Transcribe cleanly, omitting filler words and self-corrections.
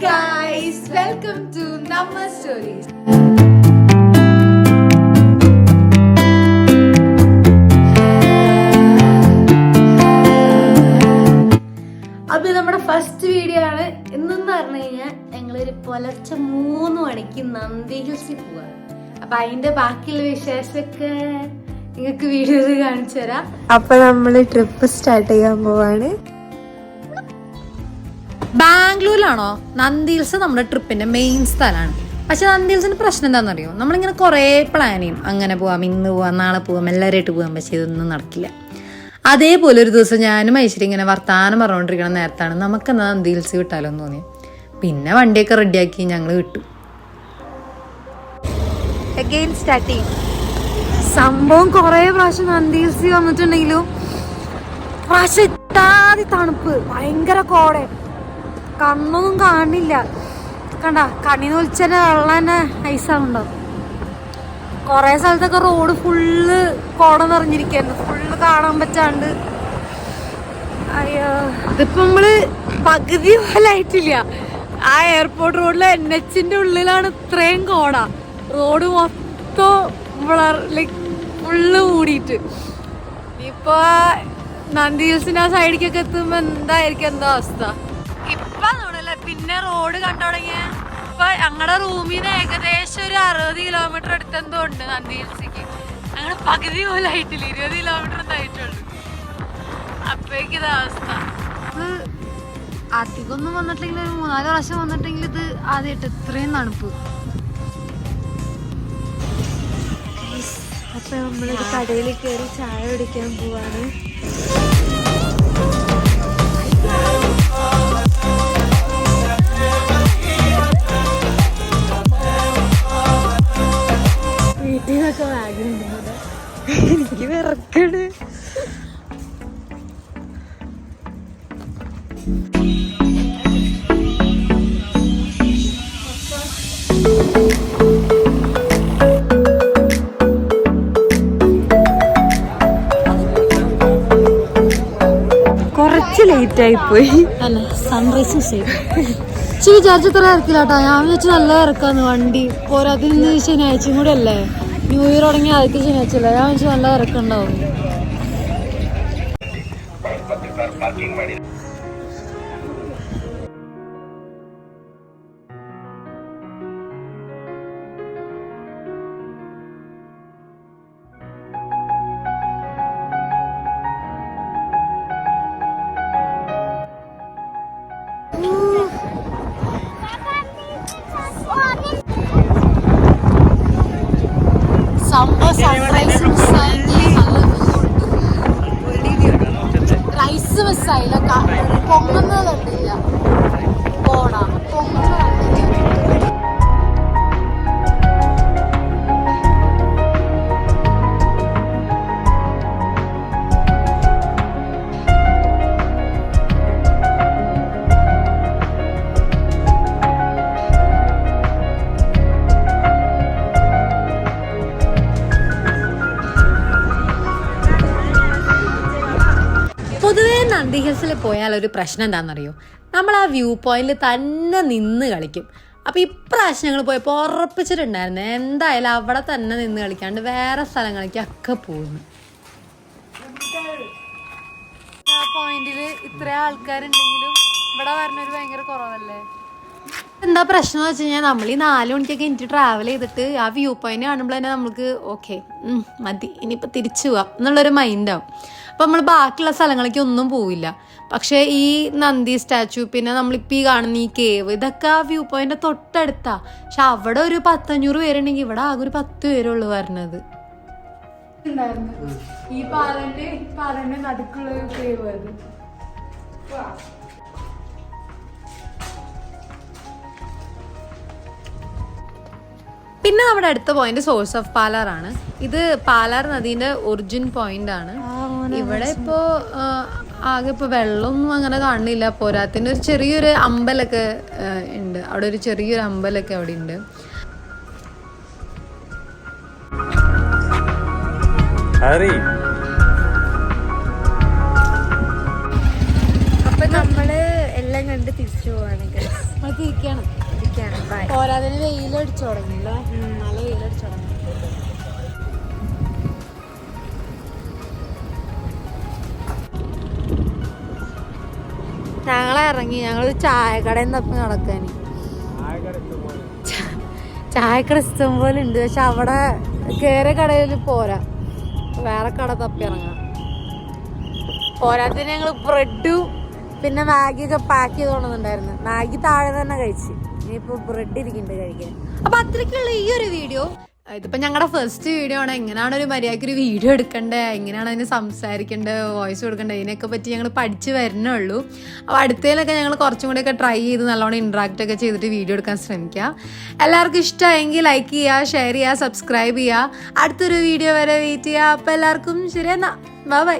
guys, welcome to Namma Stories. അപ്പോൾ നമ്മുടെ first video ആണ്. ഇന്നെന്ന് പറഞ്ഞു കഴിഞ്ഞാൽ ഞങ്ങളൊരു പുലർച്ചെ 3 മണിക്ക് നന്ദി ഹിൽസിൽ പോവാ. അപ്പൊ അതിന്റെ ബാക്കിയുള്ള വിശേഷമൊക്കെ നിങ്ങൾക്ക് വീഡിയോയിൽ കാണിച്ചു തരാം. അപ്പൊ നമ്മള് ട്രിപ്പ് സ്റ്റാർട്ട് ചെയ്യാൻ പോവാണ്. ബാംഗ്ലൂരിലാണോ? നന്ദി ഹിൽസ് നമ്മുടെ ട്രിപ്പിന്റെ മെയിൻ സ്ഥലമാണ്. പക്ഷെ നന്ദി ഹിൽസിന്റെ പ്രശ്നം എന്താണെന്നറിയോ? നമ്മളിങ്ങനെ കുറേ പ്ലാൻ ചെയ്യും, അങ്ങനെ പോവാം, ഇന്ന് പോവാം, നാളെ പോവാം, എല്ലാവരുമായിട്ട് പോകാൻ. പക്ഷെ ഇതൊന്നും നടക്കില്ല. അതേപോലെ ഒരു ദിവസം ഞാനും ഐശ്വര്യ ഇങ്ങനെ വർത്താനം പറഞ്ഞുകൊണ്ടിരിക്കണ നേരത്താണ് നമുക്ക് എന്നാ നന്ദി ഹിൽസ് വിട്ടാലോ എന്ന് തോന്നി. പിന്നെ വണ്ടിയൊക്കെ റെഡിയാക്കി ഞങ്ങൾ വിട്ടു. സംഭവം കുറേ പ്രാവശ്യം നന്ദി ഹിൽസ് വന്നിട്ടുണ്ടെങ്കിലും പ്രാവശ്യം ഇട്ടാതി തണുപ്പ്, ഭയങ്കര കോട, കണ്ണൊന്നും കാണില്ല. കണ്ട കണ്ണിന്ന് വിളിച്ചന്നെ വെള്ളം തന്നെ ഐസാവുണ്ടാവും. കൊറേ സ്ഥലത്തൊക്കെ റോഡ് ഫുള്ള് കോട നിറഞ്ഞിരിക്കുന്നു, ഫുള്ള് കാണാൻ പറ്റാണ്ട്. അയ്യോ, ഇതിപ്പോ നമ്മള് പകുതി പോലെ ആയിട്ടില്ല. ആ എയർപോർട്ട് റോഡിലെ NH-ന്റെ ഉള്ളിലാണ് ഇത്രയും കോട. റോഡ് മൊത്തം ലൈക്ക് ഫുള്ള് മൂടിയിട്ട്. ഇപ്പൊ നന്ദി ഹിൽസിന്റെ ആ സൈഡിലേക്കൊക്കെ എത്തുമ്പോ എന്തായിരിക്കും എന്താ അവസ്ഥ? ഇപ്പൊ തോന്നല്ലേ പിന്നെ റോഡ് കണ്ടു തുടങ്ങിയ. ഇപ്പൊ ഞങ്ങളുടെ റൂമിൽ നിന്ന് ഏകദേശം ഒരു 60 കിലോമീറ്റർ അടുത്തെന്തോ ഉണ്ട് നന്ദി ഹിൽസിക്ക്. ഞങ്ങളുടെ പകുതി പോലും ആയിട്ടില്ല, 20 കിലോമീറ്റർ എന്തായിട്ടുള്ളു. അപ്പോഴേക്കും ഇത് അവസ്ഥ. അധികമൊന്നും വന്നിട്ടില്ലെങ്കിൽ ഒരു 3-4 പ്രാവശ്യം വന്നിട്ടെങ്കിൽ ഇത് ആദ്യമായിട്ട് ഇത്രയും തണുപ്പ്. അപ്പൊ നമ്മളൊരു കടയിൽ കയറി ചായ കുടിക്കാൻ പോവാണ്. വീട്ടിലൊക്കെ വാങ്ങുന്നുണ്ട്. എനിക്ക് വിറക്കണ്. കുറച്ച് ലേറ്റ് ആയി പോയി. അല്ല, സൺറൈസ് വിചാരിച്ചത്ര ഇറക്കില്ലാട്ടാ. ഞാൻ വിചാരിച്ചു നല്ല ഇറക്കാന്ന് വണ്ടി. പോരാത്തിന് ശനിയാഴ്ചയും കൂടെ അല്ലേ, ന്യൂ ഇയർ തുടങ്ങി ആദ്യത്തെ ശനിയാഴ്ചയല്ലേ. ഞാൻ വിചാരിച്ചു നല്ല ഇറക്കുണ്ടാവും. റൈസ് മിസ്സായില്ല, പൊങ്ങുന്നത് കണ്ടില്ല. പോണ പൊങ്ങുന്നത് കണ്ടില്ല. പൊതുവേ നന്ദി ഹിൽസിൽ പോയാൽ ഒരു പ്രശ്നം എന്താണെന്നറിയോ? നമ്മൾ ആ വ്യൂ പോയിന്റിൽ തന്നെ നിന്ന് കളിക്കും. അപ്പോൾ ഇപ്രാവശ്യം ഞങ്ങൾ പോയപ്പോൾ ഉറപ്പിച്ചിട്ടുണ്ടായിരുന്നു എന്തായാലും അവിടെ തന്നെ നിന്ന് കളിക്കാണ്ട് വേറെ സ്ഥലങ്ങളിലേക്കൊക്കെ പോകുന്നു. ആ പോയിന്റിൽ ഇത്ര ആൾക്കാരുണ്ടെങ്കിലും ഇവിടെ വരണൊരു ഭയങ്കര കുറവല്ലേ. എന്താ പ്രശ്നം എന്ന് വെച്ച് കഴിഞ്ഞാൽ നമ്മൾ ഈ 4 മണിക്കൊക്കെ എനിക്ക് ട്രാവൽ ചെയ്തിട്ട് ആ വ്യൂ പോയിന്റ് കാണുമ്പോൾ തന്നെ നമുക്ക് ഓക്കെ മതി, ഇനിയിപ്പോൾ തിരിച്ചു പോവാം എന്നുള്ളൊരു മൈൻഡാവും. അപ്പം നമ്മൾ ബാക്കിയുള്ള സ്ഥലങ്ങളിലേക്ക് ഒന്നും പോവില്ല. പക്ഷേ ഈ നന്ദി സ്റ്റാച്ചു, പിന്നെ നമ്മളിപ്പോൾ ഈ കാണുന്ന ഈ കേവ്, ഇതൊക്കെ ആ വ്യൂ പോയിന്റ് തൊട്ടടുത്താ. പക്ഷെ അവിടെ ഒരു 100-500 പേരുണ്ടെങ്കിൽ ഇവിടെ ആകെ ഒരു 10 പേരുള്ളൂ വരണത്. ഈ പാലന്റെ നടുക്കുള്ള ഒരു കേവ് അത്. പിന്നെ നമ്മുടെ അടുത്ത പോയിന്റ് സോഴ്സ് ഓഫ് പാലാർ ആണ്. ഇത് പാലാർ നദീന്റെ ഒറിജിൻ പോയിന്റ് ആണ്. ഇവിടെ ഇപ്പോ ആകെ ഇപ്പൊ വെള്ളമൊന്നും അങ്ങനെ കാണുന്നില്ല. പോരാത്തിന് ഒരു ചെറിയൊരു അമ്പലമൊക്കെ ഉണ്ട്. അവിടെ ഒരു ചെറിയൊരു അമ്പലമൊക്കെ അവിടെ ഉണ്ട്. അപ്പൊ നമ്മള് എല്ലാം കണ്ട് തിരിച്ചു പോവാണ് guys. നമ്മൾ തിരിക്കാണ്. ഇരിക്കാണ്. ബൈ. പോരാതിന് വെയിലടിച്ചു തുടങ്ങിയല്ലോ, നല്ല വെയിലടിച്ചു തുടങ്ങി. ഞങ്ങളിറങ്ങി, ഞങ്ങൾ ചായക്കടയിൽ തപ്പി നടക്കാൻ. ചായക്കട ഇഷ്ടം പോലെ ഉണ്ട്, പക്ഷെ അവിടെ കയറിയ കടയിൽ പോരാ, വേറെ കട തപ്പി ഇറങ്ങാം. പോരാത്തിന് ഞങ്ങൾ ബ്രെഡും പിന്നെ മാഗിയൊക്കെ പാക്ക് ചെയ്ത് കൊണ്ടുവന്നിട്ടുണ്ടായിരുന്നു. മാഗി താഴെ തന്നെ കഴിച്ച്, ഇനിയിപ്പോൾ ബ്രെഡ് ഇരിക്കുന്നുണ്ട് കഴിക്കാൻ. അപ്പം അത്രയ്ക്കുള്ള ഈ ഒരു വീഡിയോ. ഇതിപ്പോൾ ഞങ്ങളുടെ ഫസ്റ്റ് വീഡിയോ ആണ്. എങ്ങനെയാണ് ഒരു മര്യാദയ്ക്ക് ഒരു വീഡിയോ എടുക്കേണ്ടത്, എങ്ങനെയാണ് അതിന് സംസാരിക്കേണ്ടത്, വോയിസ് കൊടുക്കേണ്ടത്, ഇതിനൊക്കെ പറ്റി ഞങ്ങൾ പഠിച്ച് വരുന്നുള്ളൂ. അപ്പോൾ അടുത്തതിലൊക്കെ ഞങ്ങൾ കുറച്ചും കൂടെയൊക്കെ ട്രൈ ചെയ്ത് നല്ലോണം ഇൻട്രാക്റ്റ് ഒക്കെ ചെയ്തിട്ട് വീഡിയോ എടുക്കാൻ ശ്രമിക്കുക. എല്ലാവർക്കും ഇഷ്ടമായെങ്കിൽ ലൈക്ക് ചെയ്യുക, ഷെയർ ചെയ്യുക, സബ്സ്ക്രൈബ് ചെയ്യുക. അടുത്തൊരു വീഡിയോ വരെ വെയിറ്റ് ചെയ്യുക. അപ്പോൾ എല്ലാവർക്കും ശരി, എന്നാൽ ബൈ.